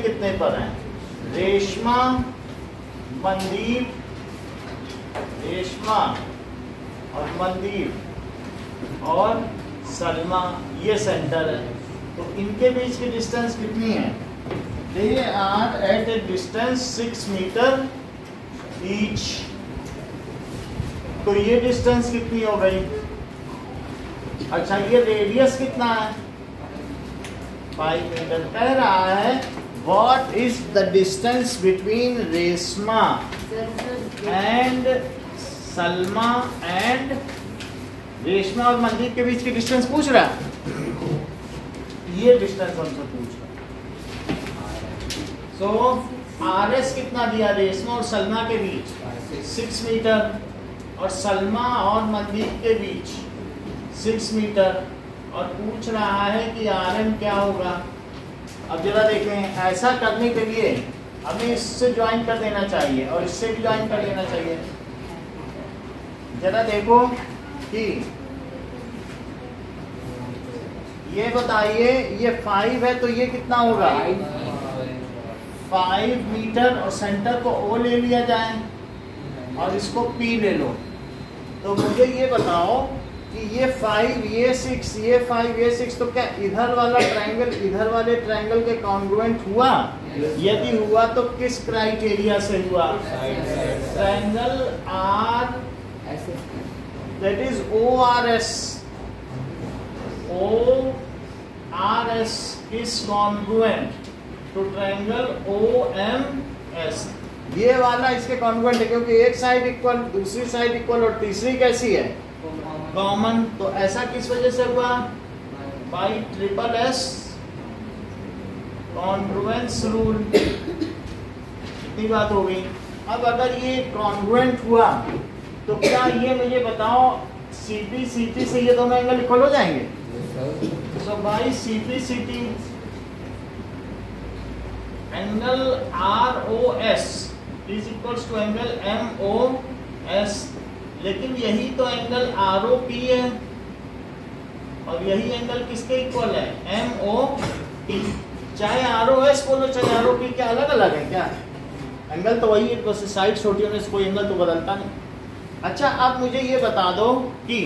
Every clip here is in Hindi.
कितने पर हैं? रेशमा, मनदीप, रेशमा और मनदीप और सलमा, ये सेंटर है। तो इनके बीच की डिस्टेंस कितनी है? They are at a distance 6 metre each. तो ये डिस्टेंस कितनी हो गई? अच्छा, ये रेडियस कितना है? 5 मीटर। कह रहा है what is the distance between Reshma and Salma and Reshma और मनदीप के बीच की डिस्टेंस पूछ रहा है। ये डिस्टेंस हमसे पूछ रहा है। सो आरएस कितना दिया? रेशमा और सलमा के बीच 6 मीटर और सलमा और मनदीप के बीच 6 मीटर, और पूछ रहा है कि आरएम क्या होगा। अब जरा देखें, ऐसा करने के लिए हमें इससे ज्वाइन कर देना चाहिए और इससे भी ज्वाइन कर देना चाहिए। जरा देखो कि ये बताइए, ये 5 है तो ये कितना होगा? 5 मीटर, और सेंटर को O ले लिया जाए और इसको P ले लो। तो मुझे ये बताओ कि ये 5, ये 6, ये 5, ये 6, तो क्या इधर वाला ट्रायंगल इधर वाले ट्रायंगल के कॉन्ग्रुएंट हुआ? यदि हुआ तो किस क्राइटेरिया से हुआ? Triangle R, that is ORS. ORS is congruent to triangle OMS. ये वाला इसके कॉन्ग्रुएंट है क्योंकि एक साइड इक्वल, दूसरी साइड इक्वल और तीसरी कैसी है? कॉमन। तो ऐसा किस वजह से हुआ? By triple S congruence rule. इतनी बात हो गई। अब अगर ये कॉन्ग्रुएंट हुआ तो क्या ये मुझे बताओ CP CT से ये दोनों एंगल इक्वल हो जाएंगे? So by CP CT angle ROS is equals to angle MOS। लेकिन यही तो एंगल ROP है और यही एंगल किसके इक्वल है? MOP। चाहे ROS बोलो चाहे ROP, क्या अलग अलग है क्या? एंगल तो वही है, बस साइड छोटी होने से कोई एंगल तो बदलता नहीं। अच्छा, अब मुझे ये बता दो कि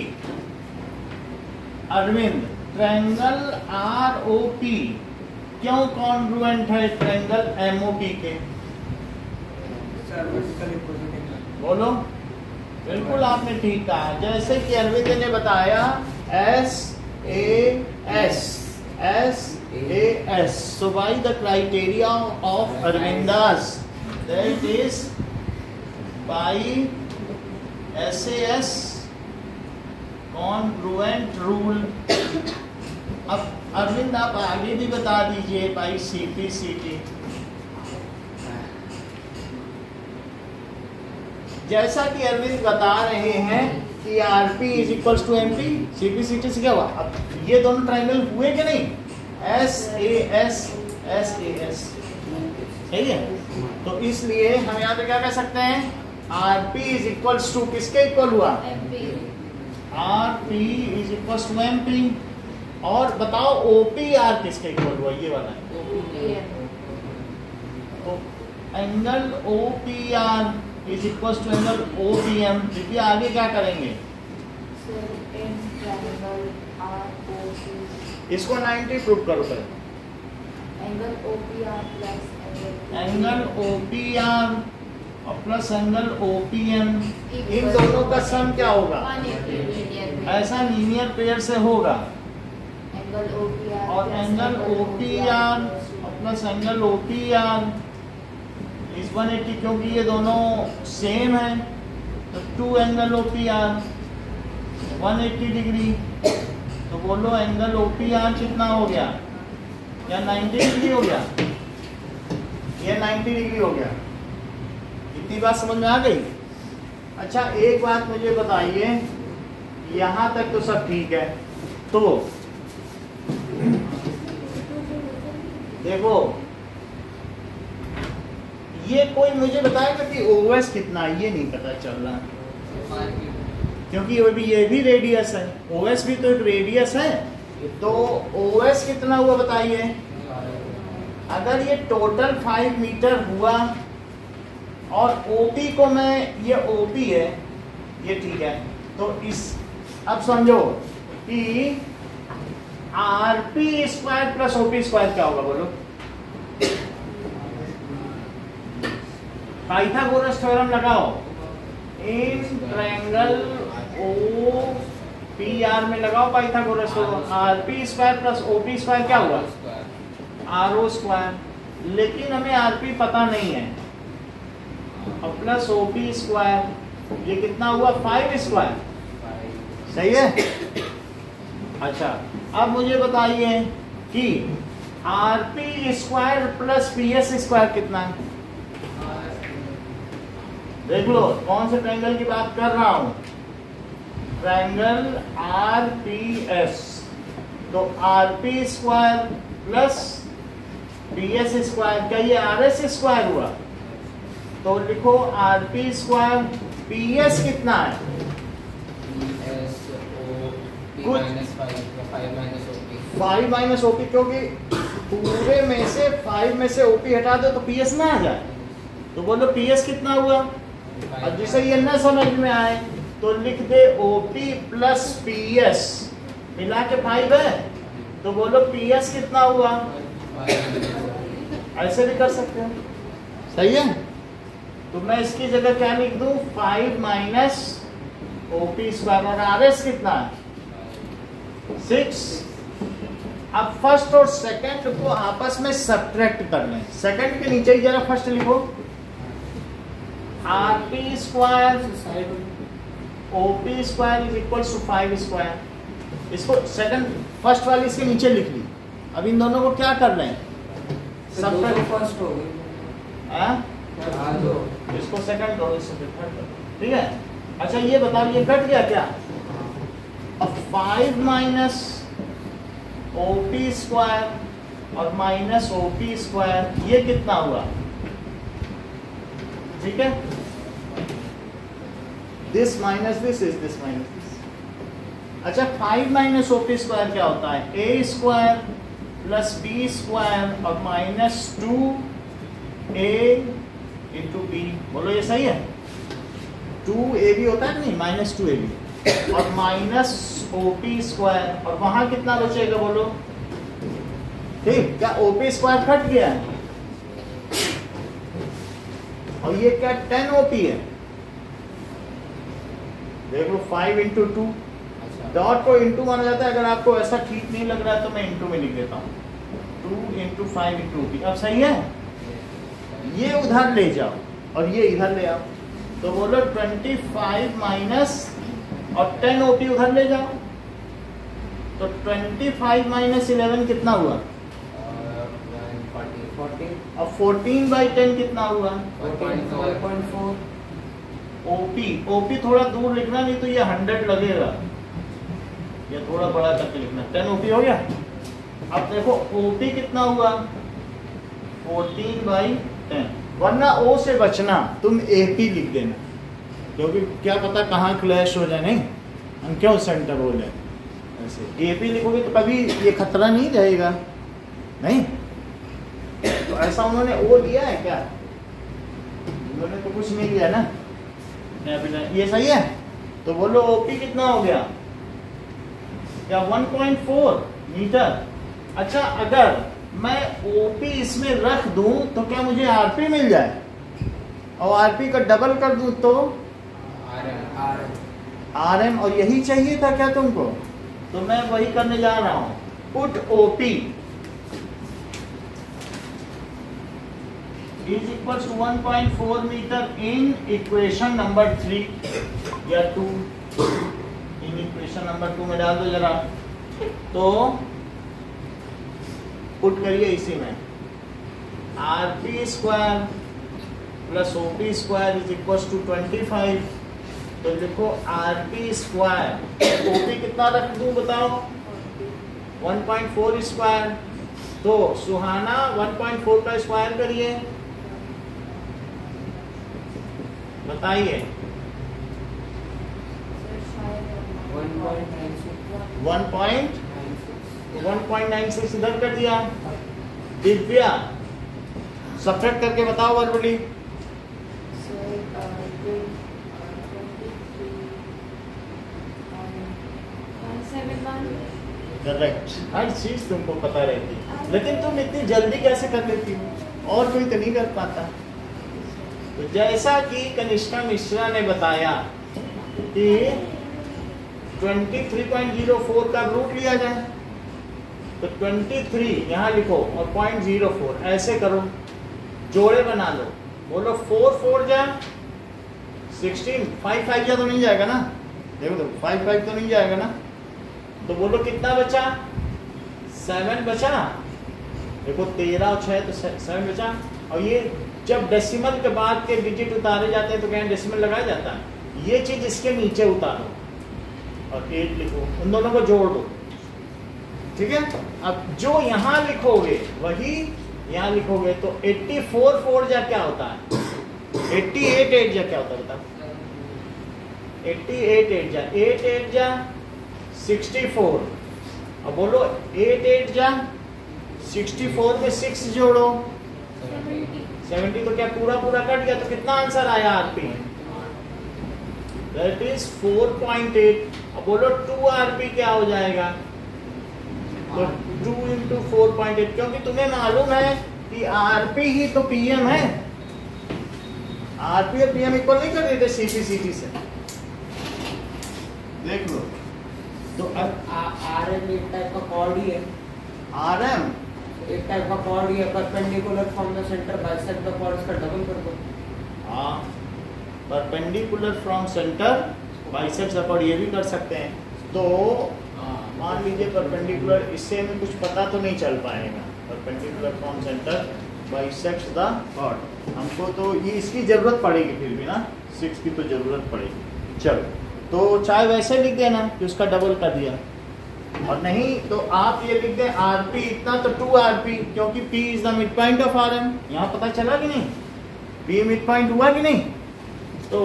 अरविंद, ट्रायंगल ROP क्यों कॉन्ग्रुएंट है ट्रायंगल MOP के? बोलो। बिल्कुल आपने ठीक कहा। जैसे कि अरविंद ने बताया SAS। So by the criteria of Arvindas, that is by SAS congruent rule। अब अरविंद आप आगे भी बता दीजिए बाई CP CT। जैसा कि अरविंद बता रहे हैं कि RP is equals to MP, CP CT से क्या हुआ? अब ये दोनों ट्रायंगल हुए कि नहीं? SAS SAS, ठीक है। तो इसलिए हम यहाँ पे क्या कह सकते हैं? RP इज इक्वल्स टू किसके इक्वल हुआ? RP is equals to MP। और बताओ OPR किसके इक्वल हुआ? ये वाला है। तो angle OPR is equals to angle OPM। देखिए आगे क्या करेंगे, इसको 90 प्रूव करो पहले। एंगल OPR और प्लस एंगल OPM, इन दोनों का सम क्या होगा? ऐसा लीनियर पेयर से होगा। और एंगल OPR और प्लस एंगल OPR इस 180, क्योंकि ये दोनों सेम है तो 2 एंगल OPR 180 डिग्री। तो बोलो एंगल OPR कितना हो गया? क्या 90 डिग्री हो गया? ये 90 डिग्री हो गया। इतनी बात समझ में आ गई? अच्छा, एक बात मुझे बताइए, यहाँ तक तो सब ठीक है। तो देखो, ये कोई मुझे बताएगा कि OS कितना है? ये नहीं पता चल रहा, क्योंकि ये भी रेडियस है। OS भी तो एक रेडियस है। तो OS कितना हुआ बताइए? अगर ये टोटल 5 मीटर हुआ और ओपी को मैं, ये ओपी है, ये ठीक है, तो इस, अब समझो कि RP square plus OP square क्या होगा बोलो? पाइथागोरस थ्योरम लगाओ। In triangle O P R में लगाओ Pythagoras theorem. RP square plus OP square क्या हुआ? R O square. लेकिन हमें आरपी पता नहीं है, और प्लस ओपी स्क्वायर ये कितना हुआ? 5 स्क्वायर। सही है। अच्छा, अब मुझे बताइए कि RP square plus PS square कितना है? देख लो कौन से ट्रायंगल की बात कर रहा हूं। ट्रायंगल आरपीएस, तो RP square plus PS square, क्या ये आरएस स्क्वायर हुआ? तो लिखो आरपी स्क्वायर, पीएस कितना है? कुछ 5 माइनस ओपी, क्योंकि पूरे में से 5 में से ओपी हटा दो तो पीएस ना आ जाए। तो बोलो पीएस कितना हुआ? और जिसे ये ना समझ में आए तो लिख दे ओपी प्लस पीएस मिला के 5 है, तो बोलो पीएस कितना हुआ? ऐसे भी कर सकते हो। सही है। तो मैं इसकी जगह क्या लिख दूं? 5 माइनस ओपी स्क्वायर, और आरएस कितना है? 6। अब फर्स्ट और सेकंड को आपस में सब्ट्रैक्ट कर लें। सेकंड के नीचे ही जरा फर्स्ट लिखो, RP square OP square is equal to 5 square. इसको सेकंड, फर्स्ट वाली इसके नीचे लिख ली। अब इन दोनों को क्या कर रहे हैं? सब्ट्रैक्ट। फर्स्ट हो गई, इसको सेकंड करो, इसको थर्ड करो, ठीक है। अच्छा ये बताओ, ये कट गया क्या? अब 5 माइनस ओपी स्क्वायर और माइनस ओपी स्क्वायर, ये कितना हुआ? ठीक है, this minus this is this minus this. अच्छा 5 माइनस ओपी स्क्वायर क्या होता है? A square plus B square और माइनस 2a इंटू बी। बोलो ये सही है? 2ab होता है नहीं, माइनस 2ab और माइनस ओपी स्क्वायर, और वहां कितना बचेगा बोलो? ठीक, क्या ओपी स्क्वायर कट गया है? और ये क्या 10 ओपी है? देख लो 5 इंटू 2, डॉट को इंटू माना जाता है। अगर आपको ऐसा ठीक नहीं लग रहा है तो मैं इंटू में लिख देता हूँ, 2 इंटू 5 इंटू ओपी। अब सही है। ये उधर ले जाओ और ये इधर ले आओ, तो बोलो 25 माइनस और 10 ओपी उधर ले जाओ, तो 25 माइनस 11 कितना हुआ? 40। और 14 बाई 10 कितना हुआ? 1.4। ओपी थोड़ा दूर लिखना, नहीं तो ये 100 लगेगा। ये थोड़ा बड़ा करके लिखना। 10 ओपी हो गया। अब देखो ओपी कितना हुआ? 14 बाई 10। वरना ओ से बचना, तुम एपी लिख देना, क्योंकि क्या पता कहाँ क्लैश हो जाए। नहीं, हम क्यों सेंटर बोले, ऐसे एपी लिखोगे तो कभी ये खतरा नहीं रहेगा। नहीं तो ऐसा उन्होंने ओ लिया है क्या? उन्होंने तो कुछ नहीं लिया ना। ये सही है। तो बोलो ओपी कितना हो गया? क्या 1.4 मीटर। अच्छा अगर मैं ओपी इसमें रख दूं तो क्या मुझे आरपी मिल जाए? और आरपी का डबल कर दूं तो आरएम। और यही चाहिए था क्या तुमको? तो मैं वही करने जा रहा हूं। Put OP is equal to 1.4 metre in equation number 3 या 2। इन इक्वेशन नंबर 2 में डाल दो जरा। तो पुट करिए इसी में, RP square plus OP square is equal to 25। तो लिखो आरपी स्क्वायर, ओपी कितना रख दूं बताओ? 1.4 स्क्वायर। तो सुहाना 1.4 का स्क्वायर करिए, बताइए। 1.96 इधर कर दिया। दिव्या सब्ट्रैक्ट करके बताओ वर्बली। करेक्ट, हर चीज तुमको पता रहती है, लेकिन तुम इतनी जल्दी कैसे कर लेती हो, और कोई तो नहीं कर पाता। तो जैसा कि कनिष्का मिश्रा ने बताया कि 23.04 का रूट लिया जाए, तो 23 यहाँ लिखो और 0.04 ऐसे करो, जोड़े बना लो। बोलो 4 4 जा 16, 5 5 जा तो नहीं जाएगा ना, देखो 5 5 तो नहीं जाएगा ना, तो बोलो कितना बचा, 7 बचा। देखो 13 और 6 तो 7 बचा। और ये जब डेसिमल के बाद के डिजिट उतारे जाते हैं तो क्या डेसिमल लगाया जाता है, ये चीज इसके नीचे उतारो और 8 लिखो, उन दोनों को जोड़ दो, ठीक है। अब जो यहाँ लिखोगे वही यहाँ लिखोगे, तो 84 4 जा क्या होता है, 88 8 जा क्या होता है बताओ, 88 8 जा 8 8 जा 64। अब बोलो 8 8 जा 64 में 6 जोड़ो 70, तो क्या पूरा पूरा कट गया, तो कितना आंसर आया आरपी, दैट इज 4.8। अब बोलो 2 आरपी क्या हो जाएगा, तो 2 into 4.8, क्योंकि तुम्हें मालूम है कि आरपी ही तो पीएम है, आरपी और पीएम इक्वल नहीं कर देते सीपी से, देख लो। तो अब आरएम एक टाइप का कॉर्ड ही है, आरएम एक टाइप का कॉर्ड ही है, perpendicular from the centre bisect the chord, इसका डबल कर दो। हाँ, perpendicular from centre biceps the chord, ये भी कर सकते हैं। तो मान लीजिए परपेंडिकुलर, इससे हमें कुछ पता तो नहीं चल पाएगा, perpendicular from centre bisects the chord, हमको तो ये इसकी जरूरत पड़ेगी फिर भी ना, 6 की तो जरूरत पड़ेगी। चलो, तो चाहे वैसे लिख देना कि उसका डबल कर दिया, और नहीं तो आप ये लिख दें आरपी इतना, तो 2 आरपी, क्योंकि P is the mid point of RM. यहाँ पता चला कि नहीं, पी मिड पॉइंट हुआ कि नहीं। तो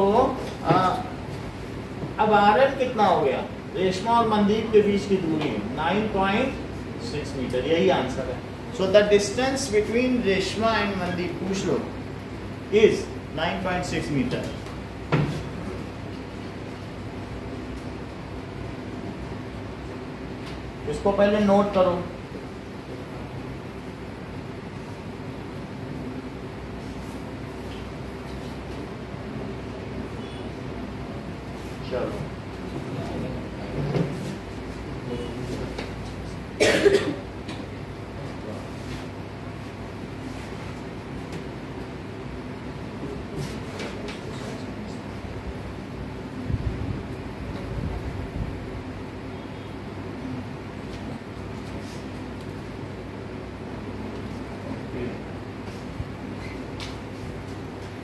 अब आरएम कितना हो गया, रेशमा और मनदीप के बीच की दूरी 9.6 मीटर, यही आंसर है। So the distance between Reshma and Mandeep, पूछ लो, इज 9.6 मीटर। इसको पहले नोट करो। चलो,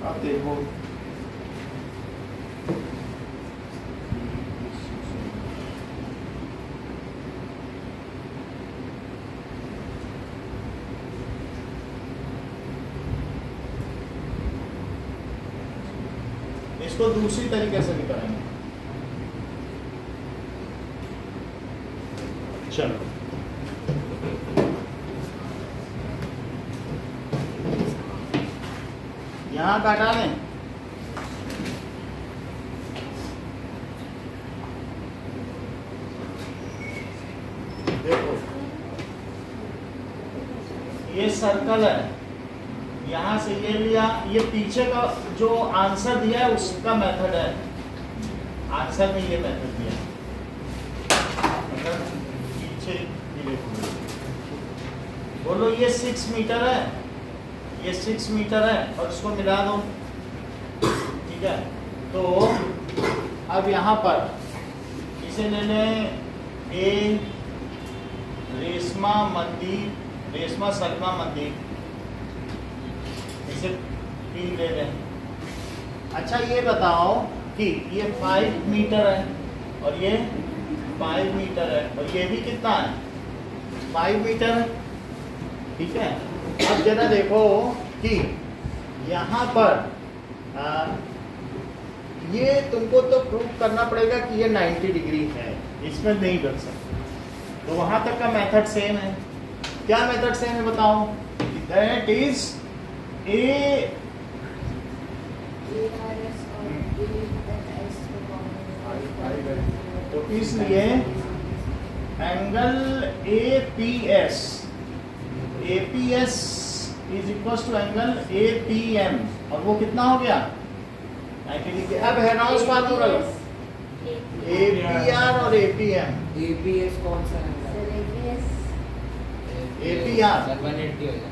अब देखो इसको दूसरी तरीके से भी करेंगे। चलो, यहाँ का हटा लें, देखो ये सर्कल है, यहाँ से ये लिया, ये पीछे का जो आंसर दिया है उसका मेथड है, आंसर में ये मेथड दिया मतलब पीछे बोलो ये 6 मीटर है, ये 6 मीटर है और इसको मिला दो, ठीक है। तो अब यहाँ पर इसे ले लें, ए रेशमा मनदीप, रेशमा सलमा मनदीप, इसे पी ले लें। अच्छा ये बताओ कि ये 5 मीटर है और ये 5 मीटर है और ये भी कितना है, 5 मीटर है, ठीक है। अब जरा देखो कि यहाँ पर ये तुमको तो प्रूव करना पड़ेगा कि ये 90 डिग्री है, इसमें नहीं कर सकते, तो वहाँ तक का मेथड सेम है। क्या मेथड सेम है बताओ, दैट इज ए तो इसलिए angle APS is equal to angle APM, और वो कितना हो गया 90 डिग्री। अब हेनॉल्ड्स फार्मूला लो, APR और APM। APS कौन सा है? APR 180 हो जाएगा।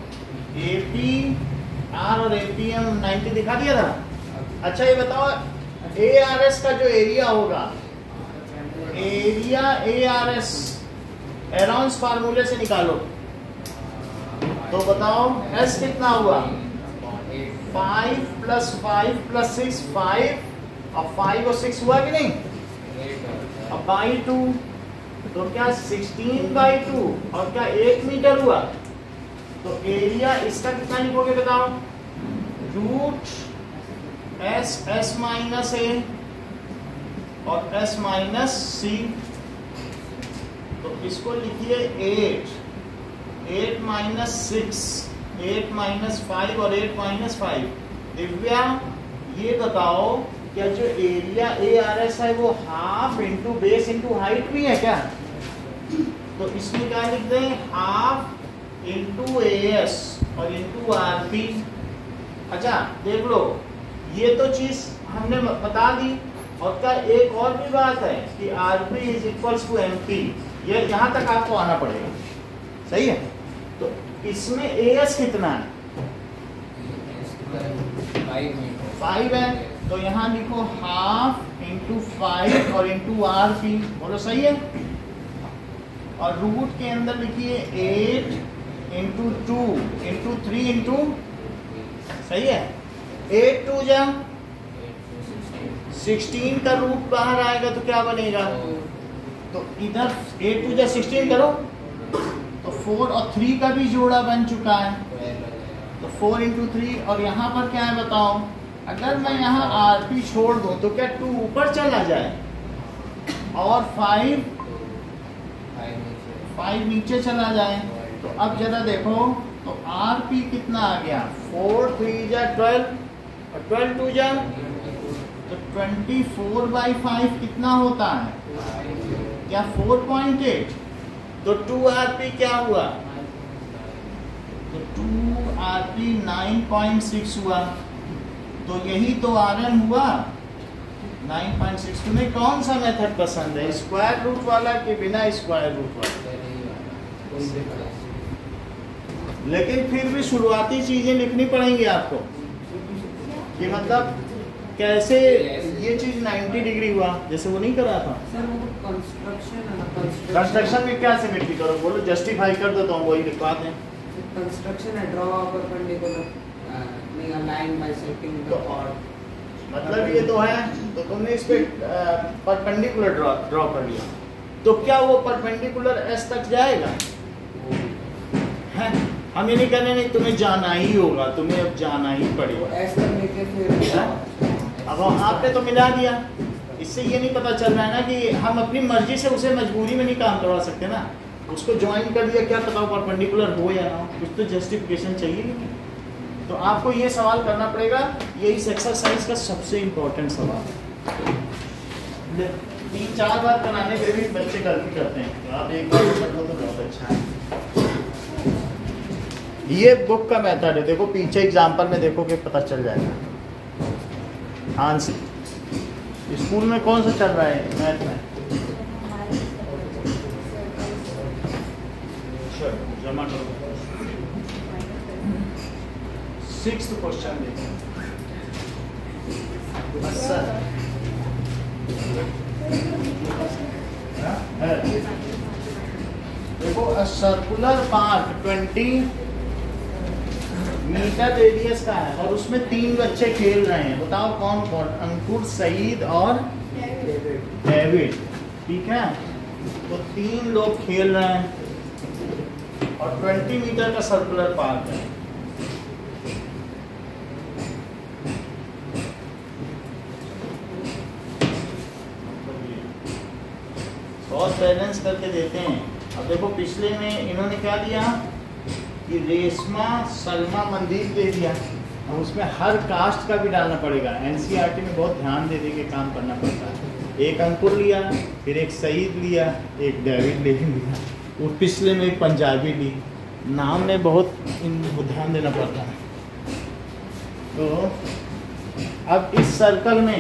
APR और APM 90 दिखा दिया था। अच्छा ये बताओ ARS का जो एरिया होगा, एरिया ARS हेनॉल्ड्स फार्मूले से निकालो, तो बताओ S कितना हुआ 5 + 5 + 6 5, अब 5 और 6 हुआ कि नहीं, अब बाई 2, तो क्या 16/2 और क्या 1 मीटर हुआ। तो एरिया इसका कितना लिखोगे बताओ, रूट S माइनस A और S माइनस C, तो इसको लिखिए 8 माइनस 6, 8 माइनस 5 और 8 माइनस 5। दिव्या ये बताओ क्या जो एरिया ARS है वो half into base into height भी है क्या? तो इसमें क्या लिख दें, हाफ इंटू AS और इंटू RP। अच्छा देख लो, ये तो चीज हमने बता दी, और क्या एक और भी बात है कि RP is equals to MP, ये यहाँ तक आपको आना पड़ेगा, सही है। तो इसमें AS कितना है 5 है, तो यहाँ लिखो हाफ इंटू 5 और इंटू RP, बोलो सही है। और रूट के अंदर लिखिए 8 इंटू 2 इंटू 3 इंटू, सही है, 8 2 जा 16 का रूट बाहर आएगा तो क्या बनेगा, तो इधर 8 2 जा 16 करो, तो 4 और 3 का भी जोड़ा बन चुका है, तो 4 इंटू 3, और यहाँ पर क्या है बताओ, अगर मैं यहाँ RP छोड़ दूं तो क्या 2 ऊपर चला जाए और 5 नीचे चला जाए। तो अब जरा देखो, तो RP कितना आ गया, 4 3 जा 12 और 12 2 जा, तो 24/5 कितना होता है, क्या 4.8, तो 2 RP क्या हुआ, तो 2 RP 9.6 हुआ। तो यही तो RN हुआ 9.6। तुम्हें कौन सा मेथड पसंद है, स्क्वायर रूट वाला कि बिना स्क्वायर रूट वाला? लेकिन फिर भी शुरुआती चीजें लिखनी पड़ेंगी आपको, कि मतलब कैसे ये चीज 90 डिग्री हुआ, जैसे वो नहीं कर रहा था सर, वो कंस्ट्रक्शन है ना, कंस्ट्रक्शन में क्या सिमेट्री करो, बोलो जस्टिफाई कर दो, तो हम वही लिखवा दें। कंस्ट्रक्शन है, draw perpendicular line bisecting the chord, मतलब ये तो है, तो तुमने इस पे परपेंडिकुलर ड्रॉ कर लिया, तो क्या वो परपेंडिकुलर S तक जाएगा? है, हम ये नहीं करने, नहीं तुम्हें जाना ही होगा, तुम्हें अब जाना ही पड़ेगा। S तक लेके फिर अब आपने तो मिला दिया, इससे ये नहीं पता चल रहा है ना कि हम अपनी मर्जी से उसे मजबूरी में नहीं काम करवा सकते ना, उसको ज्वाइन कर दिया, क्या पता परपेंडिकुलर हो या ना हो, कुछ तो जस्टिफिकेशन चाहिए। तो आपको ये सवाल करना पड़ेगा, ये इस एक्सरसाइज का सबसे इम्पोर्टेंट सवाल है। 3-4 बार बनाने पे भी बच्चे गलती करते हैं, तो आप एक बार कर लो तो बहुत अच्छा है। ये बुक का मेथड है, देखो पीछे एग्जाम्पल में देखो कि पता चल जाएगा आंसर। स्कूल में कौन सा चल रहा है मैथ में? जमा करो। 6th क्वेश्चन देखो। देखो सर्कुलर पार्क 20 मीटर रेडियस का है और उसमें 3 बच्चे खेल रहे हैं, बताओ कौन कौन? अंकुर, सईद और डेविड, ठीक है। तो 3 लोग खेल रहे हैं और 20 मीटर का सर्कुलर पार्क है। बहुत बैलेंस करके देते हैं। अब देखो पिछले में इन्होंने क्या दिया कि रेशमा सलमा मंदीप दे दिया, और उसमें हर कास्ट का भी डालना पड़ेगा। एनसीईआरटी में बहुत ध्यान दे के काम करना पड़ता है। एक अंकुर लिया, फिर एक सईद लिया, एक डेविड लिया, वो पिछले में एक पंजाबी ली। नाम में बहुत इनको ध्यान देना पड़ता है। तो अब इस सर्कल में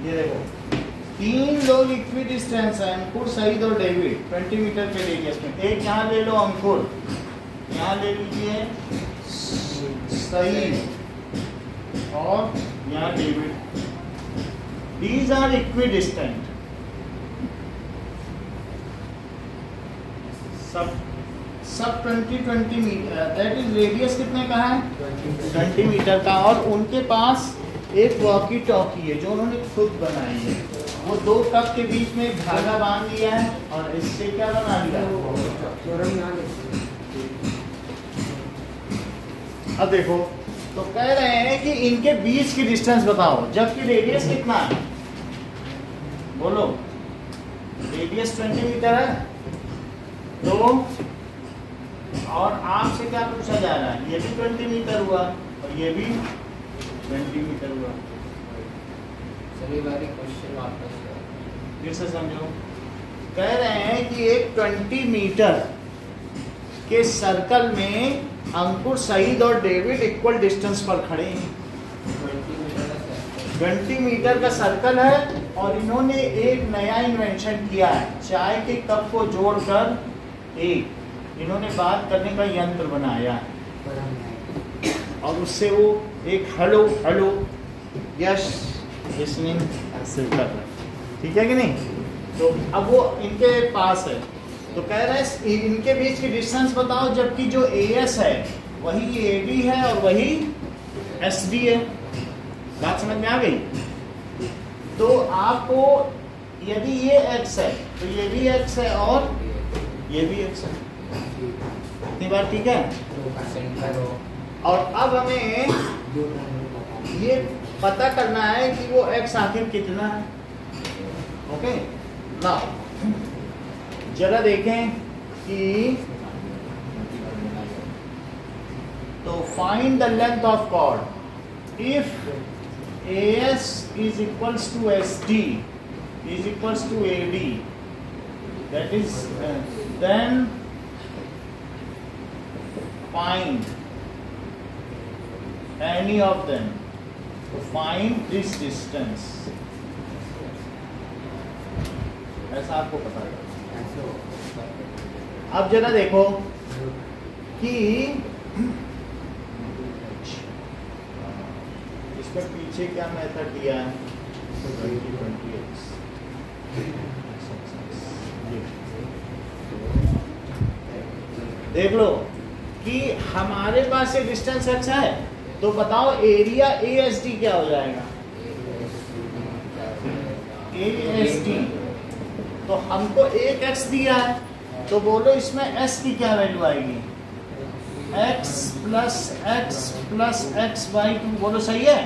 ये देखो 3 लोग इक्वी डिस्टेंस है, अंकुर, सईद और डेविड 20 मीटर के रेडियस में। एक यहाँ ले लो अंकुर, यहाँ ले लीजिए सईद और यहाँ David. These are equidistant. सब 20 मीटर, दैट इज रेडियस कितने का है 20 मीटर का। और उनके पास एक वॉकी टॉकी है जो उन्होंने खुद बनाई है। वो 2 कप के बीच में एक धागा बांध लिया है और इससे क्या बना लिया। अब देखो, तो कह रहे हैं कि इनके बीच की डिस्टेंस बताओ, जबकि रेडियस कितना है, बोलो। रेडियस 20 मीटर है। तो और आपसे क्या पूछा जा रहा है, ये भी 20 मीटर हुआ और ये भी 20 मीटर हुआ। सभी बारी क्वेश्चन वापस फिर से समझो। कह रहे हैं कि एक 20 मीटर के सर्कल में अंकुर, सईद और डेविड इक्वल डिस्टेंस पर खड़े हैं। 20 मीटर का सर्कल है और इन्होंने एक नया इन्वेंशन किया है। चाय के कप को जोड़कर एक इन्होंने बात करने का यंत्र बनाया है और उससे वो एक हेलो हेलो यस लिसनिंग हासिल कर रहे हैं। ठीक है कि नहीं। तो अब वो इनके पास है, तो कह रहे हैं इनके बीच की डिस्टेंस बताओ, जबकि जो AS है वही AD है और वही SD है। बात समझ में आ गई। तो आपको यदि ये x है तो ये भी x है और ये भी x है। इतनी बार ठीक है। और अब हमें ये पता करना है कि वो x आखिर कितना है। ओके ना, जरा देखें कि तो find the length of chord if AS is equals to SD is equals to AD, that is then find any of them, to find this distance। ऐसा आपको पता है। अब जरा देखो कि इसमें पीछे क्या मेथड दिया है, 20x। देख लो कि हमारे पास ये डिस्टेंस x है, तो बताओ एरिया ASD क्या हो जाएगा। ASD तो हमको एक x दिया है, तो बोलो इसमें s की क्या वैल्यू आएगी, x प्लस x बाई 2। बोलो सही है,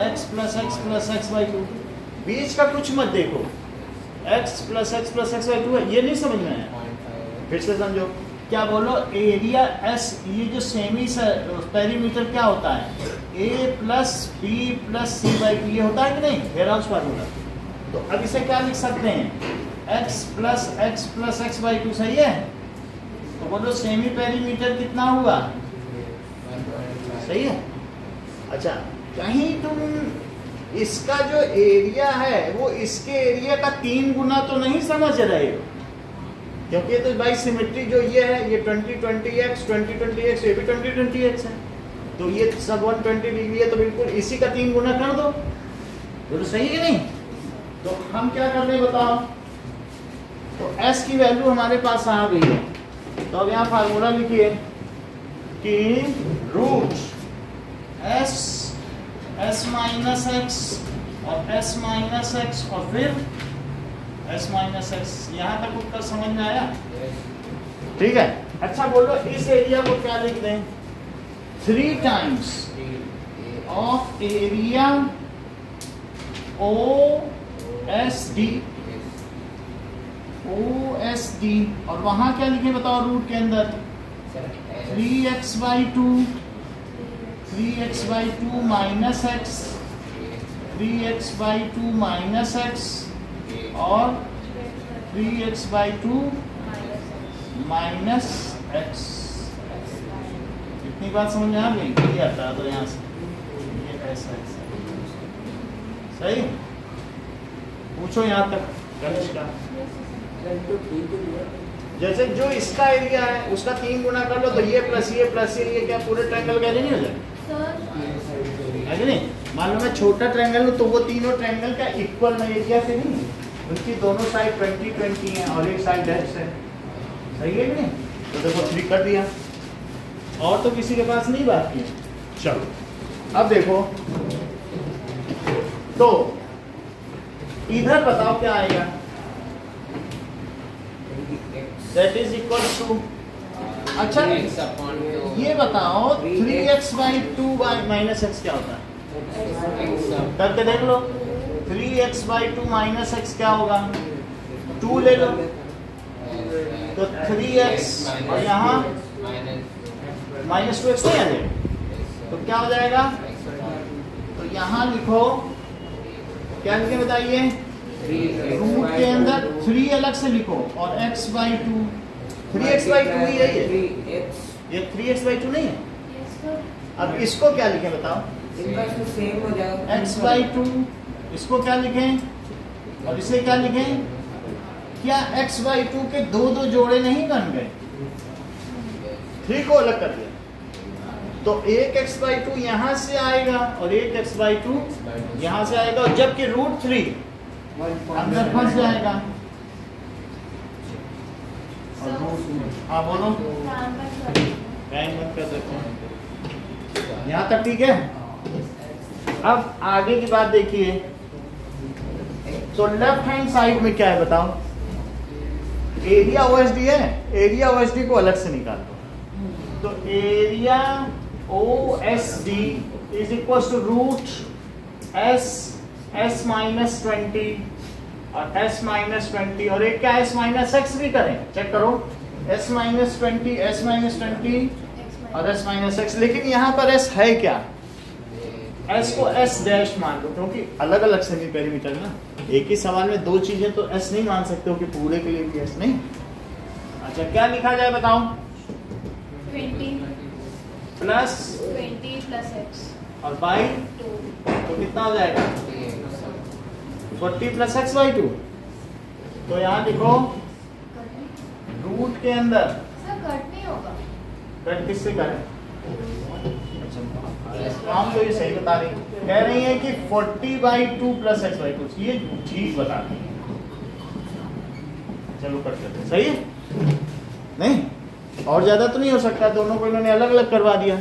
x प्लस x बाई 2। बीच का कुछ मत देखो, x प्लस x बाई 2 है, ये नहीं समझ में आया। फिर से समझो, क्या बोलो एरिया S, ये जो सेमी पेरीमीटर क्या होता है, A plus B plus C by 2, ये होता है कि नहीं, हेराउस फार्मूला। तो अब इसे क्या लिख सकते हैं, x प्लस x बाई 2। सही है। तो बोलो सेमी पेरीमीटर कितना हुआ, सही है। अच्छा, कहीं तुम इसका जो एरिया है वो इसके एरिया का 3 गुना तो नहीं समझ रहे हो, क्योंकि ये तो बाई सिमेट्री जो ये है, ये 20x, ये भी 20x है, तो ये सब 120 डिग्री है, तो बिल्कुल इसी का 3 गुना कर दो। बोलो सही है नहीं। तो हम क्या कर रहे बताओ, तो s की वैल्यू हमारे पास आ गई है। तो अब यहाँ फार्मूला लिखिए कि रूट s माइनस x और s माइनस x और फिर s माइनस x। यहाँ तक उत्तर समझ में आया, ठीक है। अच्छा बोलो इस एरिया को क्या लिख दें, 3 times of area OSD OSD, और वहां क्या लिखे बताओ रूट के अंदर? 3x/2 minus x, 3x/2 minus x और 3x/2 माइनस x। इतनी बात समझ में आ गई? ये आता है तो यहाँ से ये ऐसा सही। पूछो यहाँ तक कनिष्का। जैसे जो इसका एरिया है उसका 3 गुना कर लो तो ये प्लस ये क्या पूरे ट्रायंगल का एरिया नहीं हो जाएगा? है कि नहीं? मान लो मैं छोटा ट्रायंगल लूँ तो वो तीनों ट्रायंगल का इक्वल एरिया से नहीं, उनकी दोनों साइड 20-20 है और एक साइड डैश है। सही है कि नहीं? तो देखो 3 कर दिया, और तो किसी के पास नहीं बाकी है। चलो अब देखो, तो इधर बताओ क्या आएगा? That is equal to, अच्छा ये बताओ 3x/2 माइनस x क्या होता है? करके देख लो। 3x/2 माइनस x क्या होगा? 2 ले लो तो 3x और यहाँ माइनस 2x नहीं आ जाएगा तो क्या हो जाएगा? तो यहाँ लिखो, क्या लिखे बताइए? रूट के अंदर 3 अलग से लिखो और x/2, 3x/2 ही है ये 3x/2 नहीं है। अब इसको क्या लिखें बताओ? सेम हो जाएगा। x/2 इसको क्या लिखें और इसे क्या लिखें? क्या x/2 के दो जोड़े नहीं बन गए? 3 को अलग कर दिया तो एक x/2 यहाँ से आएगा और एक x/2 यहाँ से आएगा, और जबकि √3 अंदर फंस जाएगा। हाँ बोलो। टाइम मत कर सकते हैं, यहाँ तक ठीक है। अब आगे की बात देखिए, तो लेफ्ट हैंड साइड में क्या है बताओ? एरिया OSD है, एरिया OSD को अलग से निकाल दो। तो area OSD is equal to S minus 20 और S माइनस 20 और एक क्या S माइनस x भी करें, चेक करो। S माइनस 20 S माइनस 20 और S माइनस x, लेकिन यहाँ पर S है क्या? S को S डैश मान लो, क्योंकि अलग अलग सेमी पेरीमीटर ना, एक ही सवाल में दो चीजें तो S नहीं मान सकते हो कि पूरे के लिए भी S नहीं। अच्छा क्या लिखा जाए बताओ? 20 प्लस 20 प्लस x और बाई 2। तो कितना हो जाएगा? 40 प्लस x/2। तो यहाँ लिखो रूट के अंदर सर कट नहीं होगा। कट किससे करें? हम तो ये सही बता रही, कह रही है कि 40/2 प्लस x/2, ये ठीक बता रही है। चलो कट करते हैं, सही है? नहीं और ज्यादा तो नहीं हो सकता, दोनों को इन्होंने अलग अलग करवा दिया।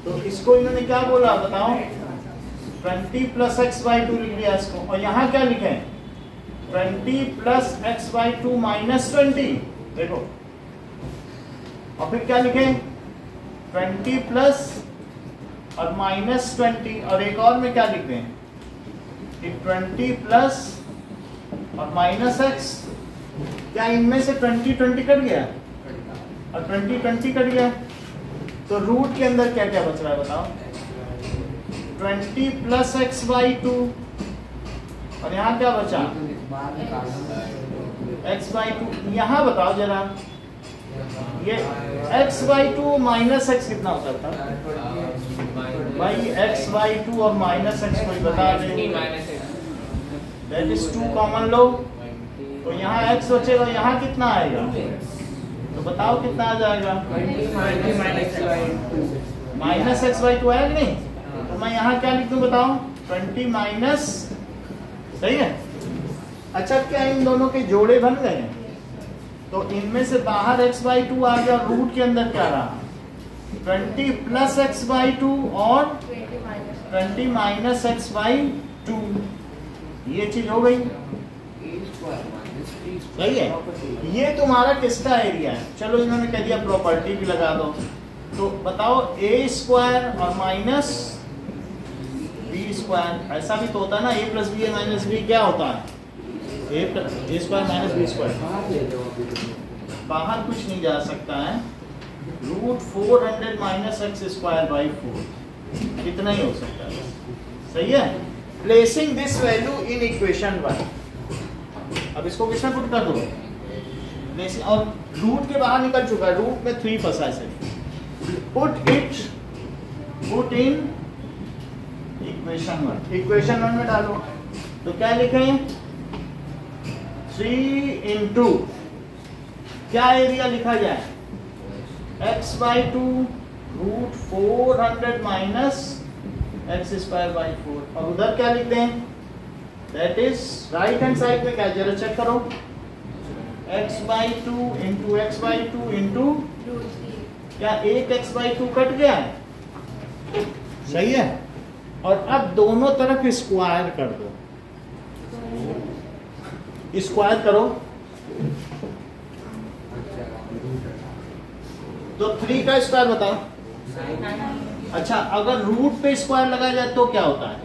तो इसको इन्होंने क्या बोला बताओ? 20 प्लस x/2 लिख दिया इसको, और यहाँ क्या लिखे? 20 प्लस x/2 माइनस 20। देखो और फिर क्या लिखे? 20 प्लस और माइनस 20, और एक और में क्या लिखते हैं कि 20 प्लस और माइनस x। क्या इनमें से 20 कट गया और 20 कट गया, तो रूट के अंदर क्या क्या बच रहा है बताओ? 20 प्लस x/2 और यहाँ क्या बचा? x/2। यहाँ बताओ जरा, ये x/2 माइनस x कितना होता था भाई? x/2 और माइनस x कोई बता दे? दैट इज 2 कॉमन लो, तो यहाँ x बचेगा, यहाँ कितना आएगा? तो बताओ कितना आ जाएगा? माइनस x/2 आया कि नहीं? तो मैं यहाँ क्या लिख दूं बताओ? 20 माइनस, सही है। अच्छा क्या इन दोनों के जोड़े बन गए हैं? तो इनमें से बाहर x/2 आ गया, रूट के अंदर क्या रहा? 20 प्लस x/2 और 20 माइनस x/2, ये चीज हो गई, सही है। ये तुम्हारा किसका एरिया है? चलो इन्होंने कह दिया प्रॉपर्टी भी लगा दो, तो बताओ a² और माइनस b², ऐसा भी तो होता है ना, a plus B minus B क्या होता है? A square minus B square, बाहर ले जाओ अभी तो। बाहर कुछ नहीं जा सकता है। Root 400 minus X square by 4 इतना ही हो सकता है, सही है। Placing this value in equation 1, अब इसको किसमें पुट कर दो, प्लेसिंग, और रूट के बाहर निकल चुका है, रूट में 3 फंसा है सिर्फ। पुट इन इक्वेशन 1, इक्वेशन 1 में डालो तो क्या लिखें, 3 इंटू क्या एरिया लिखा जाए, x बाई 2 रूट 400 माइनस एक्स स्क्वायर बाई 4, और उधर क्या लिखते हैं, that is right hand side में क्या, जरा चेक करो, x by 2 into X by 2 into क्या एक x बाई 2 कट गया है, सही है। और अब दोनों तरफ स्क्वायर कर दो, स्क्वायर करो तो 3 का स्क्वायर बताओ। अच्छा, अगर रूट पे स्क्वायर लगाया जाए तो क्या होता है,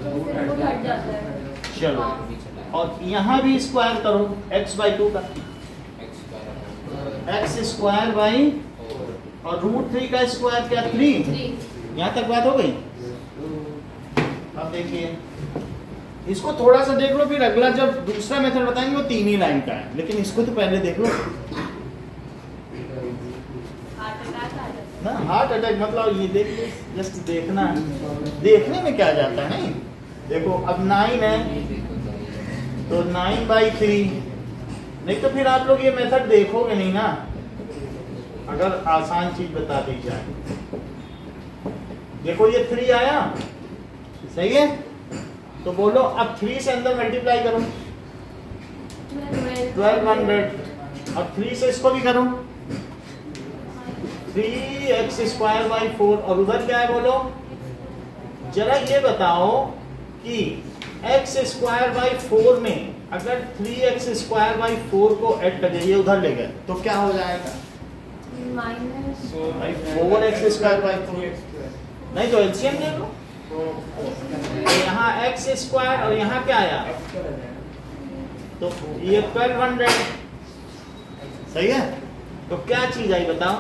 वो घट जाता है। चलो, और यहाँ भी स्क्वायर करो x बाई 2 का, x स्क्वायर बाई, और रूट 3 का स्क्वायर क्या 3, यहाँ तक बात हो गई। अब देखिए इसको थोड़ा सा देख लो, फिर अगला जब दूसरा मेथड बताएंगे वो 3 ही लाइन का है, लेकिन इसको तो पहले देख लो ना। हार्ट अटैक मतलब ये देख लो, जस्ट देखना, देखने में क्या जाता है। नहीं देखो, अब 9 है तो 9 बाई 3, नहीं तो फिर आप लोग ये मेथड देखोगे नहीं ना, अगर आसान चीज बता दी जाए। देखो ये 3 आया, सही है, तो बोलो अब 3 से अंदर मल्टीप्लाई करो 1200, और 3 से इसको भी करो 3x स्क्वायर बाई 4, और उधर क्या है बोलो, जरा ये बताओ कि x स्क्वायर बाई 4 में अगर 3x स्क्वायर बाई 4 को ऐड कर दिए उधर ले गए तो क्या हो जाएगा, माइनस 4x स्क्वायर बाई 4, नहीं तो एलसीएम ले लो, तो यहाँ x स्क्वायर और यहाँ क्या आया, तो ये 1200, सही है। तो क्या चीज आई बताओ,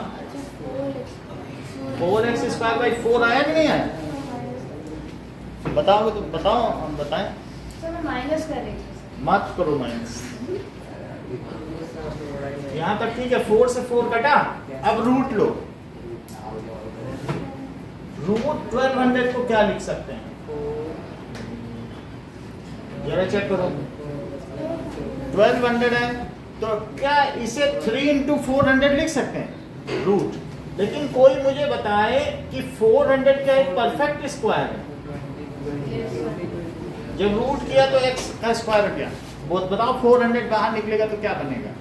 4x स्क्वायर बाई 4 आया कि नहीं आया, बताओगे तो बताओ, हम बताएं। सर माइनस करेंगे, मत करो माइनस, यहाँ तक ठीक है, 4 से 4 कटा, अब रूट लो, रूट 1200 को क्या लिख सकते हैं, जरा चेक करो, 1200 है तो क्या इसे 3 इंटू 400 लिख सकते हैं रूट, लेकिन कोई मुझे बताए कि 400 का एक परफेक्ट स्क्वायर है, जब रूट किया तो x का स्क्वायर हो गया, बहुत बताओ 400 बाहर निकलेगा तो क्या बनेगा,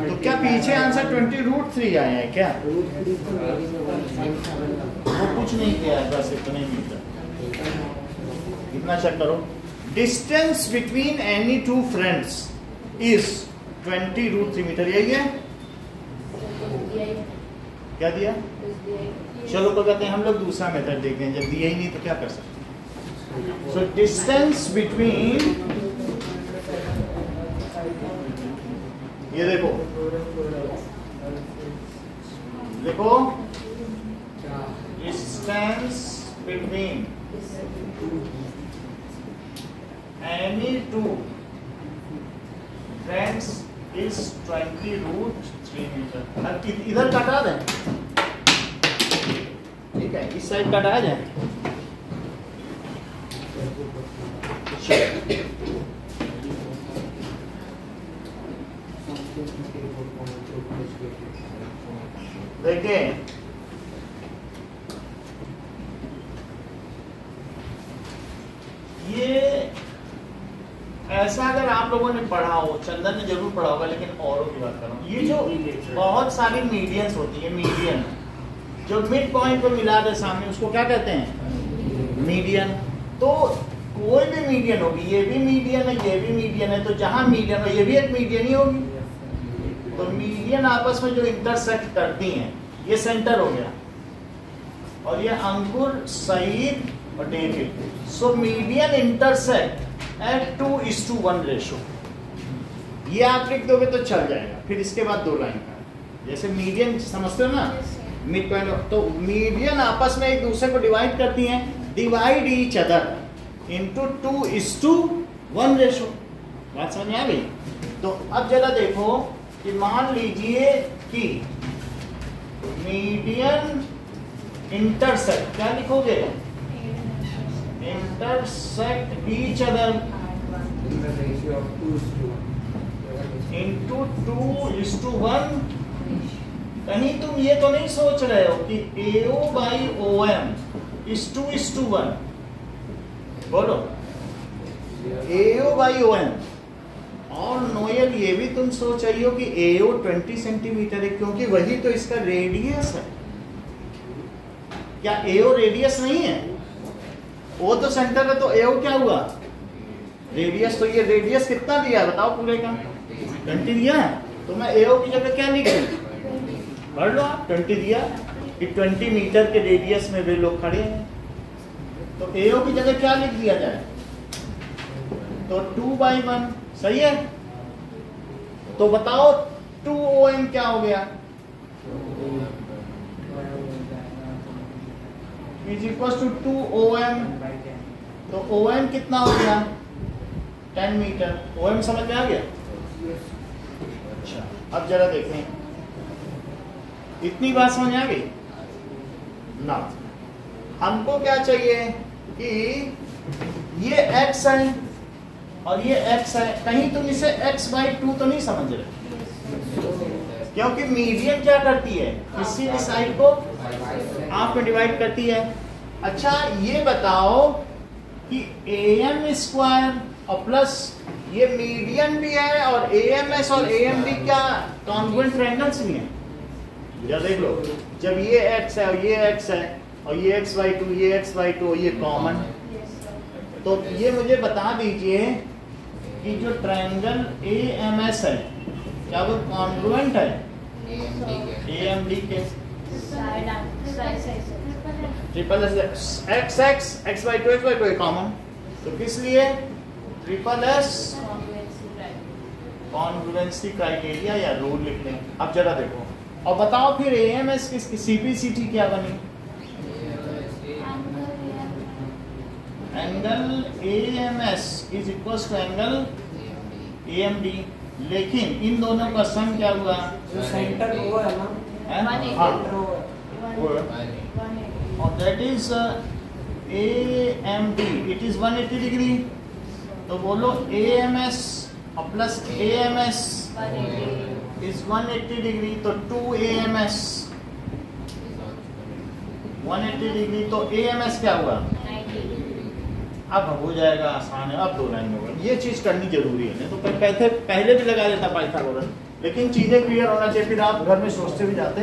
तो क्या पीछे आंसर 20 रूट 3 आया है क्या, वो कुछ नहीं किया है, बस इतना ही मिलता, इतना चेक करो। Distance between any 2 friends is 20 root 3 metre, यही है, क्या दिया, चलो तो कहते हैं हम लोग दूसरा मेथड देखते हैं, जब दिया ही नहीं तो क्या कर सकते। सो डिस्टेंस बिटवीन, ये देखो देखो, distance between any 2 friends is 20 root 3 metre. अब इधर कटा दें, ठीक है, इस साइड कटा जाए, देखिए ये ऐसा अगर आप लोगों ने पढ़ा हो, चंदन ने जरूर पढ़ा होगा, लेकिन औरों की बात कर रहा हूँ, ये जो बहुत सारी मीडियंस होती है, मीडियन जो मिड पॉइंट पर मिला दे सामने, उसको क्या कहते हैं, मीडियन। तो कोई भी मीडियन होगी, ये भी मीडियन है, ये भी मीडियन है, तो जहां मीडियन हो ये भी एक मीडियन ही होगी। तो मीडियन आपस में जो इंटरसेक्ट करती हैं, ये सेंटर हो गया, और ये अंकुर, सईद और David. So median intersect at 2:1 ratio. ये आप लिख दोगे तो चल जाएगा। फिर इसके बाद 2 लाइन का, जैसे मीडियन समझते हो ना, मिड पॉइंट, तो मीडियन आपस में एक दूसरे को डिवाइड करती हैं, divide each other into 2:1 ratio. बात समझ में आ गई? तो अब जरा देखो कि मान लीजिए कि मीडियन इंटरसेक्ट, क्या लिखोगे? Intersect each other in the ratio of 2:1. Into 2:1। कहीं तुम ये तो नहीं सोच रहे हो कि AO बाई OM is 2:1? बोलो, AO बाई OM। और नोएल ये भी तुम सोच रही हो कि AO 20 सेंटीमीटर है, क्योंकि वही तो इसका रेडियस है। क्या AO रेडियस नहीं है? O तो सेंटर है, तो AO क्या हुआ? रेडियस। तो ये रेडियस कितना दिया बताओ पूरे का? 20 दिया है। तो मैं AO की जगह क्या लिख दूं? पढ़ लो आप, 20 दिया कि 20 मीटर के रेडियस में वे लोग खड़े हैं, तो AO की जगह क्या लिख दिया जाए? तो 2/1। सही है? तो बताओ 2OM क्या हो गया? Is equal to 2OM। तो OM कितना हो गया? 10 मीटर। OM समझ में आ गया? अच्छा, अब जरा देखें, इतनी बात समझ आ गई ना? हमको क्या चाहिए कि ये x है और ये x है। कहीं तुम इसे x/2 तो नहीं समझ रहे, क्योंकि मीडियन क्या करती है? किसी भी साइड को हाफ में डिवाइड करती है। अच्छा, ये बताओ कि AM² और प्लस ये मीडियन भी है और AMS और AMD क्या कॉन्ग्रुएंट ट्रायंगल्स भी हैं? जरा देख लो, जब ये x है और ये x है और ये x/2, ये x/2 और ये कॉमन, तो ये मुझे बता दीजिए कि जो ट्रायंगल AMS है क्या वो कॉन्ग्रुएंट है AMD के? ट्रिपल x x/2 कॉमन, तो किस लिए? ट्रिपल S कॉन्ग्रुएंसी क्राइटेरिया या रूल लिख लें। अब जरा देखो और बताओ फिर AMS किसकी CPCT क्या बनी? Angle AMS is equal to angle AMD, लेकिन इन दोनों का सम क्या हुआ? जो सेंटर वो है ना, और that is AMD, it is 180 degree. तो बोलो AMS और प्लस AMS इज 180 डिग्री, तो 2AMS 180 डिग्री, तो AMS क्या हुआ? अब हो जाएगा, आसान है। अब 2 लाइन होगा। ये चीज करनी जरूरी है, नहीं तो पहले भी लगा देता पाइथागोरस, लेकिन चीजें क्लियर होना चाहिए। फिर आप घर में सोचते भी जाते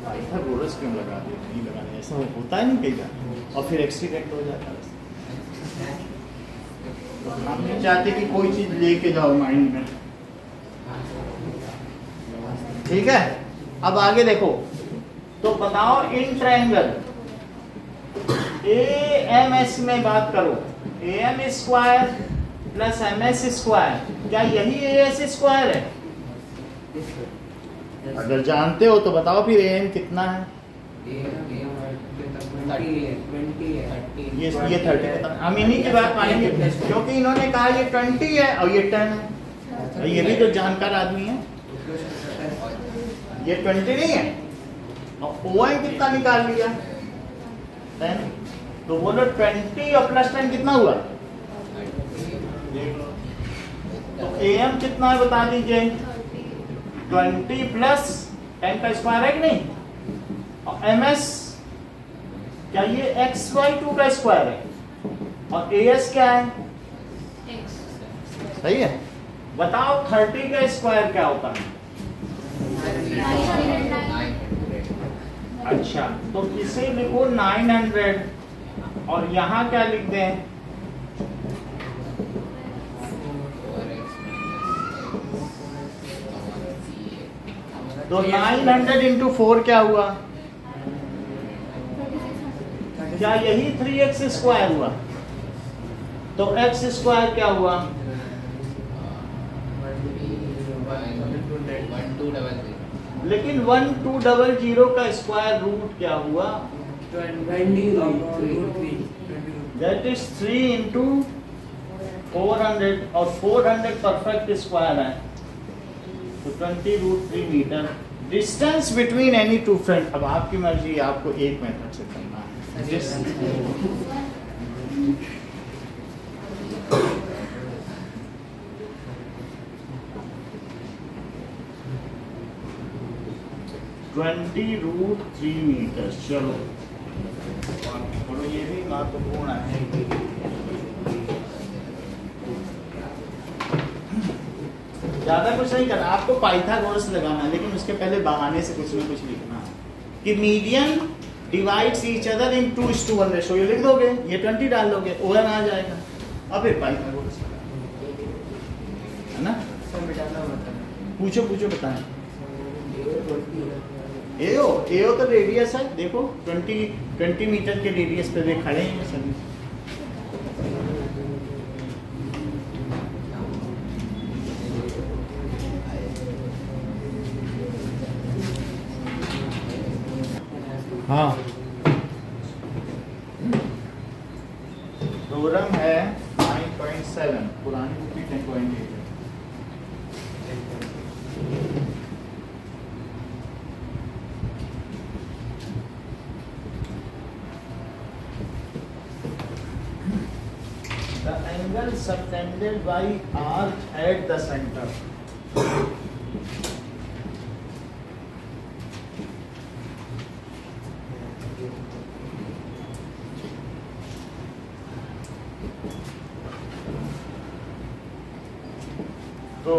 पाइथागोरस क्यों लगा दिए, नहीं लगाने, ऐसा होता है नहीं कई बार, और फिर एक्सीडेंट हो जाता है। हम नहीं चाहते कि कोई चीज लेके जाओ माइंड में, ठीक है? अब आगे देखो, तो बताओ इन ट्रायंगल AMS में बात करो, AM² प्लस MS², क्या यही AS² है? अगर जानते हो तो बताओ फिर AM कितना है? ये 30। हम इन्हीं की बात मानेंगे, क्योंकि इन्होंने कहा ये 20 है और ये 10 है। ये भी तो जानकार आदमी है। ये 20 नहीं है और OM कितना निकाल लिया? 10। तो बोलो 20 और प्लस 10 कितना हुआ? तो AM कितना है बता दीजिए? 20 प्लस 10 का स्क्वायर है कि नहीं? और MS क्या ये x/2 का स्क्वायर है? और AS क्या है? सही है? बताओ 30 का स्क्वायर क्या होता है? अच्छा, तो इसे लिखो 900 और यहाँ क्या लिख दें? तो 900 इंटू 4 क्या हुआ? क्या यही 3x² हुआ? तो एक्स स्क्वायर क्या हुआ? 1200 लेकिन 1200 का स्क्वायर रूट क्या हुआ? 20 दैट इज 3 इंटू 400 और 400 परफेक्ट स्क्वायर है तो 20√3 metre. Distance between any two friend, अब आपकी मर्जी, आपको एक मेथड से करना है। (20√3 मीटर। चलो और ये भी महत्वपूर्ण है। ज्यादा कुछ नहीं करना, आपको पाइथागोरस लगाना है, लेकिन उसके पहले बहाने से कुछ ना कुछ लिखना है कि median divides each other in 2:1 ratio. ये लिख दोगे, ये 20 डाल दोगे, ओएन आ जाएगा, अब फिर पाइथागोरस है ना। पूछो बताएं। एओ तो रेडियस है, देखो 20 मीटर के रेडियस पे वे खड़े हैं सभी। हाँ, थ्योरम है 9.7, पुरानी बुक में 10.8 है। The angle subtended by arc at the center. तो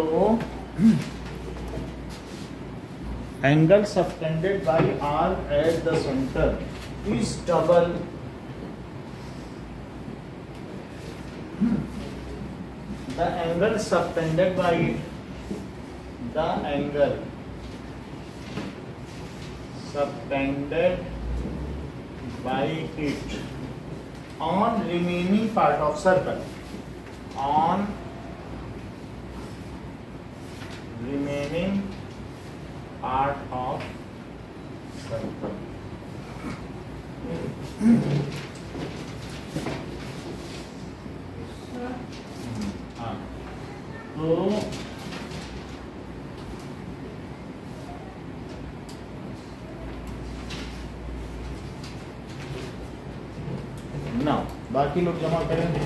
angle subtended by arc at the center is double the angle subtended by it on remaining part of circle, on remaining part of circle. हाँ, तो ना बाकी लोग जमा करेंगे।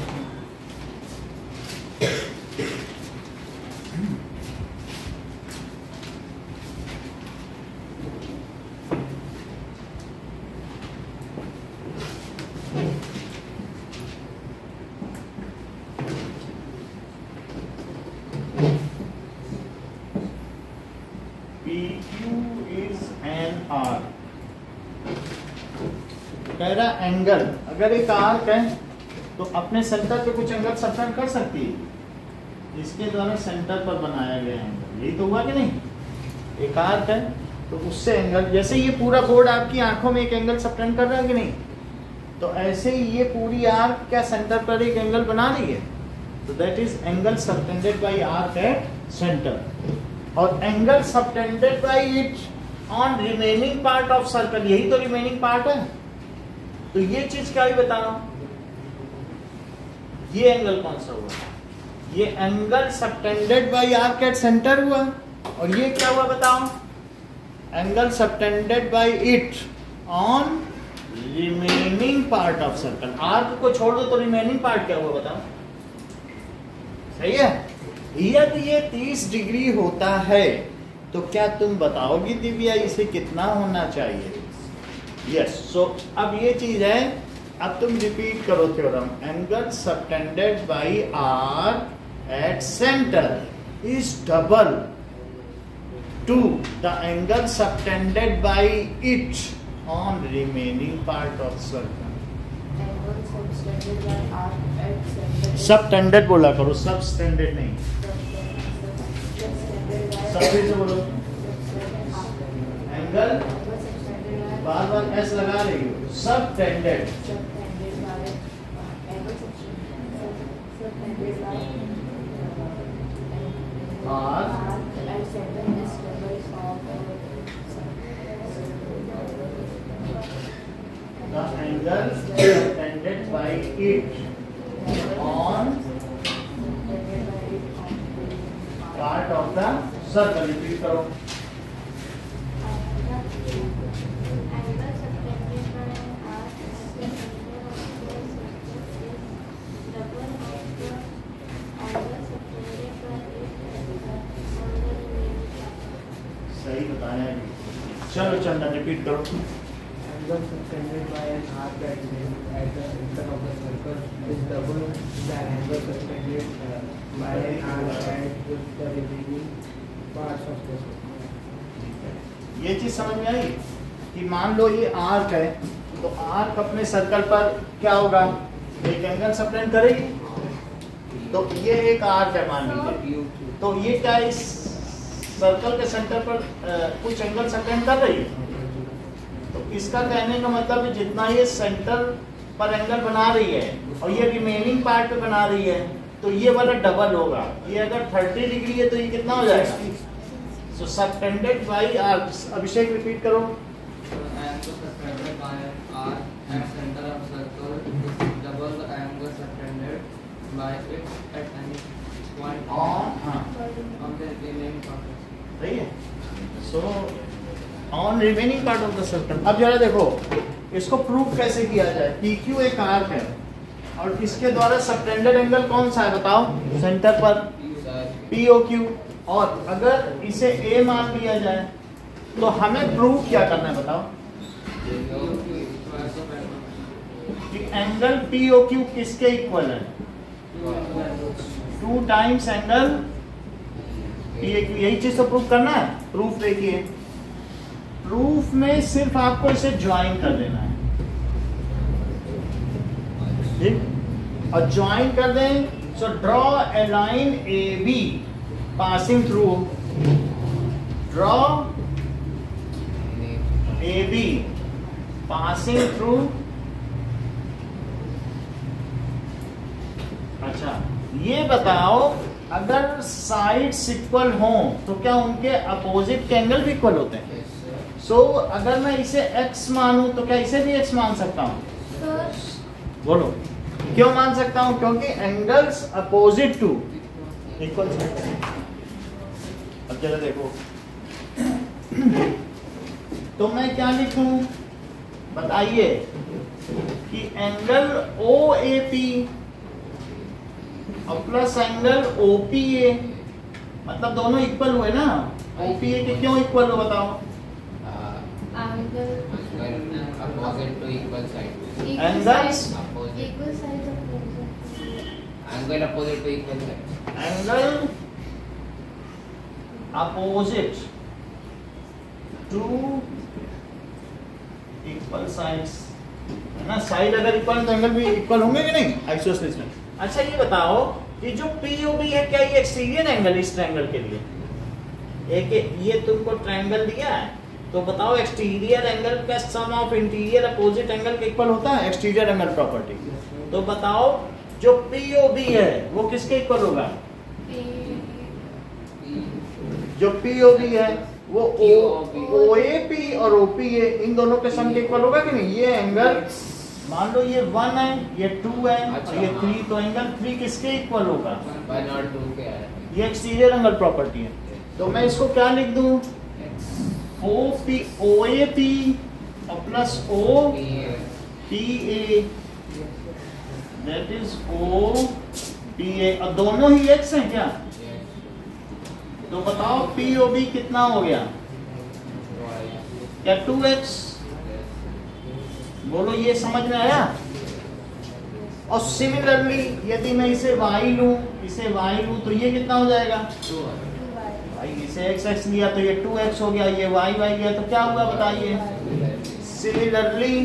कह रहा एंगल, अगर एक आर्क है तो अपने सेंटर पे कुछ एंगल सबटेंड कर सकती है, इसके द्वारा सेंटर पर बनाया गया एंगल। यही तो हुआ कि नहीं? एक आर्क है तो उससे एंगल, जैसे ये पूरा बोर्ड आपकी आंखों में एक एंगल सबटेंड कर रहा है कि नहीं, तो ऐसे ही ये पूरी आर्क क्या सेंटर पर एक एंगल बना रही है, तो that is angle subtended by arc at centre. और angle subtended by it on remaining part of circle, यही तो रिमेनिंग पार्ट है। तो ये चीज क्या ही बता रहा हूं, ये एंगल कौन सा हुआ? ये angle subtended by arc at centre हुआ। और ये क्या हुआ बताओ? Angle subtended by it on remaining part of circle. Arc को छोड़ दो तो रिमेनिंग पार्ट क्या हुआ बताओ? सही है। यदि ये 30 डिग्री होता है तो क्या तुम बताओगी दिव्या इसे कितना होना चाहिए? यस, सो अब ये चीज है, अब तुम रिपीट करो theorem. Angle subtended by arc at centre is double two the angle subtended by it on remaining part of circle. Subtended बोला करो, सबस्टेंडेड नहीं। सबसे से बोलो। एंगल बार बार एस लगा रही हो। Subtended R and center is double of the angle subtended by it on part of the circle. Repeat करो. सही बताया. चलो चंदन रिपीट करो. Angle subtended by an arc at the center of the circle is double the angle subtended by an arc at the remaining parts of the circle. ये चीज समझ में आई कि मान लो ये आर्क है, तो आर्क अपने सर्कल पर क्या होगा, एक एंगल सबटेंड करेगी. तो ये एक आर्क है मान लीजिए, तो ये क्या इस सर्कल के सेंटर पर कुछ एंगल सबटेंड कर रही है. तो इसका कहने का मतलब है जितना ये सेंटर पर एंगल बना रही है और ये रिमेनिंग पार्ट पे बना रही है, तो ये वाला डबल होगा. ये अगर 30 डिग्री है तो ये कितना हो जाएगा. So subtended by arc. Abhishek repeat करो. Angle subtended by an arc at center of circle is double the angle subtended by it at any point on the remaining part. सही है. So on remaining part of the circle. अब जरा देखो इसको प्रूव कैसे किया जाए. PQ एक आर्क है और इसके द्वारा सबटेंडेड एंगल कौन सा है बताओ, सेंटर पर POQ. और अगर इसे A मान लिया जाए तो हमें प्रूव क्या करना है बताओ कि एंगल POQ किसके इक्वल है. 2 टाइम्स एंगल PAQ. यही चीज तो प्रूव करना है. प्रूफ देखिए, प्रूफ में सिर्फ आपको इसे ज्वाइन कर देना है. ठीक, और ज्वाइन कर दें. So draw a line AB passing through. Draw AB passing through. अच्छा, ये बताओ अगर साइड्स इक्वल हों तो क्या उनके अपोजिट के एंगल भी इक्वल होते हैं. सो अगर मैं इसे x मानूं तो क्या इसे भी x मान सकता हूं. बोलो क्यों मान सकता हूं, क्योंकि angles opposite to equal side. अब जरा देखो तो मैं क्या लिखूं बताइए कि एंगल OAP और प्लस एंगल OPA, मतलब दोनों इक्वल हुए ना. OPA के क्यों इक्वल हो बताओ. Opposite to equal side. Angles? equal sides of Angle opposite to equal side. Angle opposite to equal sides है ना. साइड अगर इक्वल तो एंगल भी इक्वल होंगे कि नहीं आइसोसेलेस में. अच्छा ये बताओ कि जो POB है क्या ये एक्सटीरियर एंगल इस ट्रायंगल के लिए, एक ये तुमको ट्रायंगल दिया है तो बताओ एक्सटीरियर एंगल का सम ऑफ इंटीरियर अपोजिट एंगल के इक्वल होता है. Exterior angle property. तो बताओ जो POB है वो किसके इक्वल होगा. जो POB है वो OAP और OPA इन दोनों के सम के इक्वल होगा कि नहीं. ये एंगल मान लो ये 1 है, ये 2 है और ये 3, तो एंगल 3 किसके इक्वल होगा. ये एक्सटीरियर एंगल प्रॉपर्टी है. तो मैं इसको क्या लिख दूं, OAP और plus OPA that is OPA. और दोनों ही x हैं क्या. तो बताओ POB कितना हो गया, क्या 2x. बोलो ये समझ में आया. और सिमिलरली यदि मैं इसे y लूं, इसे y लूं तो ये कितना हो जाएगा. भाई इसे x लिया तो ये 2x हो गया, ये y गया तो क्या हुआ बताइए. सिमिलरली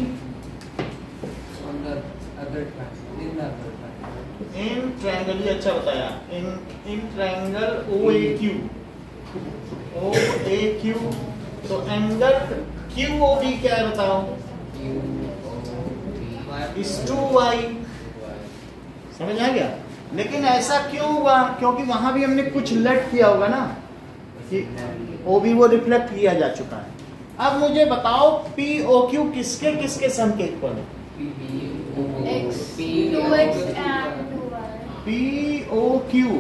इन ट्रायंगल, ये अच्छा बताया, इन ट्रायंगल OAQ तो एंगल QOB क्या है बताओ. इस 2y. समझ आ गया. लेकिन ऐसा क्यों हुआ? क्योंकि वहां भी हमने कुछ लेट किया होगा ना, कि ओ बी वो रिफ्लेक्ट किया जा चुका है। अब मुझे बताओ पी ओ क्यू किसके किसके सम के इक्वल है? X, 2x and 2y. P O Q,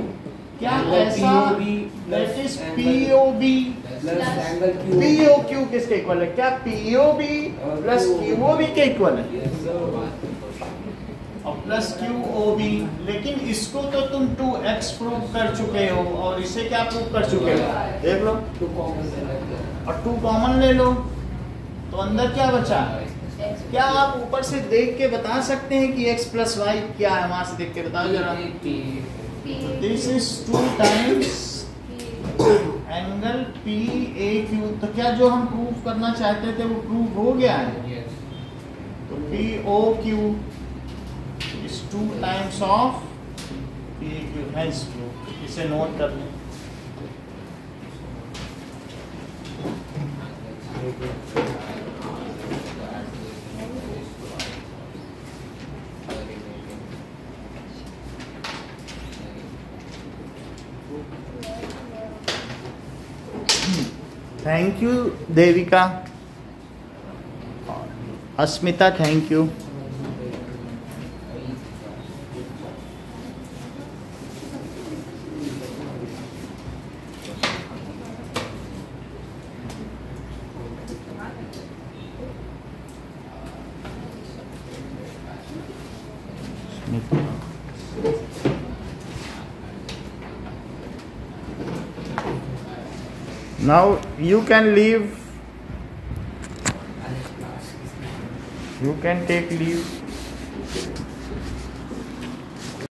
क्या ऐसा? That is P O B plus angle Q. P O Q किसके इक्वल है? क्या P O B plus Q O B के इक्वल है? और प्लस क्यू ओ बी। लेकिन इसको तो तुम 2x प्रूव कर चुके हो, और इसे क्या प्रूव कर चुके हो? देख लो, 2 कॉमन और 2 कॉमन ले लो, तो अंदर क्या बचा? क्या आप ऊपर से देख के बता सकते हैं कि x प्लस वाई क्या है? वहां से देख के बताओ जरा। This is 2 times angle P A Q. तो क्या जो हम प्रूव करना चाहते थे वो प्रूव हो गया है? तो P O Q is 2 times of P A Q है। इसे नोट कर लें। Thank you Devika, Asmita thank you. Now you can leave. You can take leave.